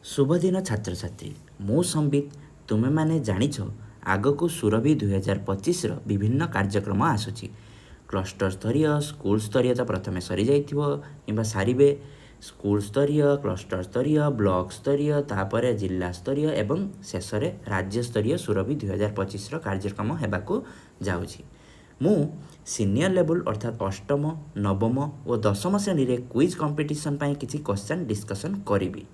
शुभदिन छात्र छात्री मु संबित तुमे माने जानिछ आगको सुरभि 2025 विभिन्न कार्यक्रम आसुची क्लस्टर स्तरीय स्कूल स्तरीय तो प्रथमे सरी जाइथिबो किंबा सारिबे स्कूल स्तरीय क्लस्टर स्तरीय ब्लॉक स्तरीय तापरे जिला स्तरीय एवं शेष रे राज्य स्तरीय सुरभि 2025 कार्यक्रम हेबाको जाउची। मु सीनियर लेवल अर्थात अष्टम नवम और दशम श्रेणी रे क्विज कंपटीशन पई किछि क्वेश्चन डिस्कशन करिवि।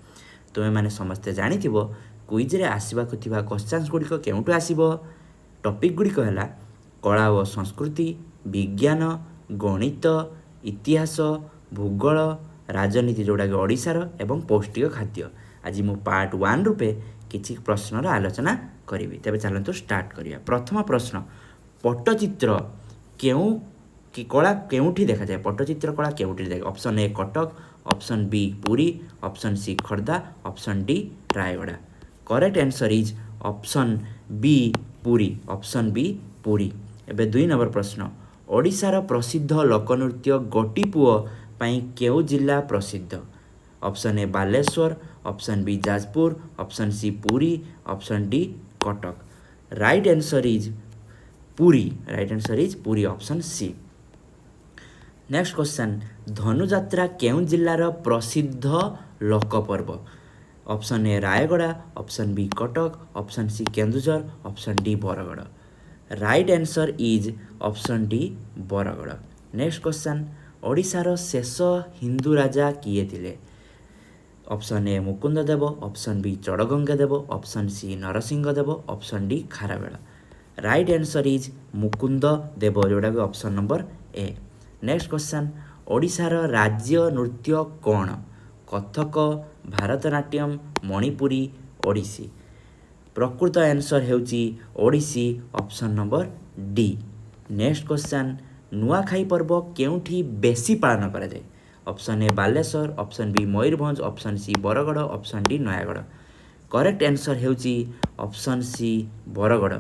तुमे माने समस्ते जानिथिबो क्विज रे आसीबाको थिबा क्वेश्चन्स गुड़िक केउटु आसीबो। टॉपिक गुड़िक हैला कला और संस्कृति, विज्ञान, गणित, इतिहास, भूगोल, राजनीति जोड़ा ओडिशार एवं पौष्टिक खाद्य। आज मु पार्ट 1 रूपे किछि प्रश्नर आलोचना करिवि। तेबे चलंतु स्टार्ट करिया। प्रथम प्रश्न, पट्टचित्र केउ कि कला केउठी देखा जाए? पट्टचित्र कला केउठी देखा? Option a Cuttack, option b Puri, option c Khordha, option d Rayagada. Correct answer is option b Puri. Option b Puri. एबे 2 नंबर प्रश्न, ओडिशार प्रसिद्ध लोकनृत्य गोटीपुओ पई केउ जिला प्रसिद्ध? Option a Baleswar, option b Jajpur, option c Puri, option d Cuttack. Right answer is Puri. Right answer is Puri, option c. Next question, Dhanujatra केउ जिल्लार प्रसिद्ध लोकपर्व? Option a Rayagada, option b Cuttack, option c Keonjhar, option d Bargarh. Right answer is option d Bargarh. Next question, ओडिशार शेष हिंदू राजा किए थिले? Option a Mukunda Deva, option b Chodaganga Deva, option c Narsingh Dev, option d Kharavela. Right answer is Mukunda Deva, जोड़ा कि option number a. Next question, ओडिशार राज्य नृत्य कौन? कथक, भारतनाट्यम, मणिपुरी, ओडिसी। प्रकृत आंसर हेउची Odissi, option number d. Next question, Nuakhai पर्व केउठी बेसी पालन करा जाए? Option a Baleswar, option b Mayurbhanj, option c Bargarh, option d Nayagarh. Correct answer हेउची option c Bargarh.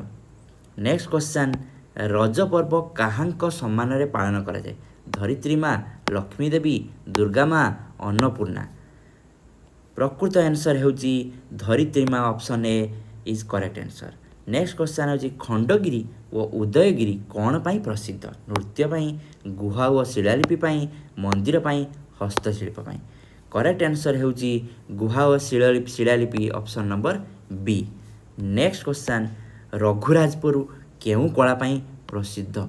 Next question, Raja पर्व काहांक सम्मान रे पालन करा जाए? धरित्री माँ, लक्ष्मी देवी, दुर्गा माँ, अन्नपूर्णा। प्रकृत आंसर हेउची धरित्री माँ, option A is correct answer. Next question होची खंडगिरी और उदयगिरी कौन पाई प्रसिद्ध? नृत्य पाई, गुहा और शिलालिपि पाई, मंदिर पाई, हस्तशिल्प पाई। करेक्ट आंसर हेउची गुहा और शिलालिपि, option number B. Next question, Raghurajpur केउ कला पाई प्रसिद्ध?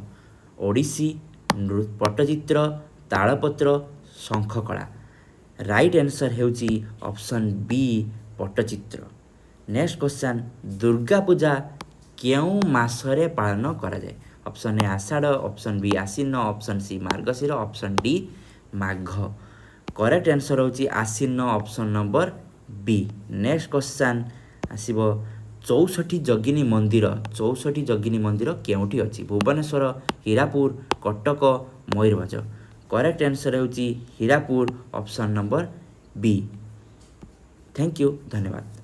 ओडिसी, पट्टचित्र, तालपत्र, शंखकला। राइट आंसर हेउची option B Pattachitra. Next question, Durga Puja केउ मासरे पालन करा जाए? ऑप्शन ए आषाढ़, ऑप्शन बी आश्विन, ऑप्शन सी मार्गशीर, ऑप्शन डी माघ। करेक्ट आंसर होची आश्विन, option number B. Next question आसीबो 64 जगिनी मंदिर। 64 जगिनी मंदिर केउठी अछि? भुवनेश्वर, हीरापुर, कटक, मयूरभंज। करेक्ट आंसर होची Hirapur, option number B. Thank you, धन्यवाद।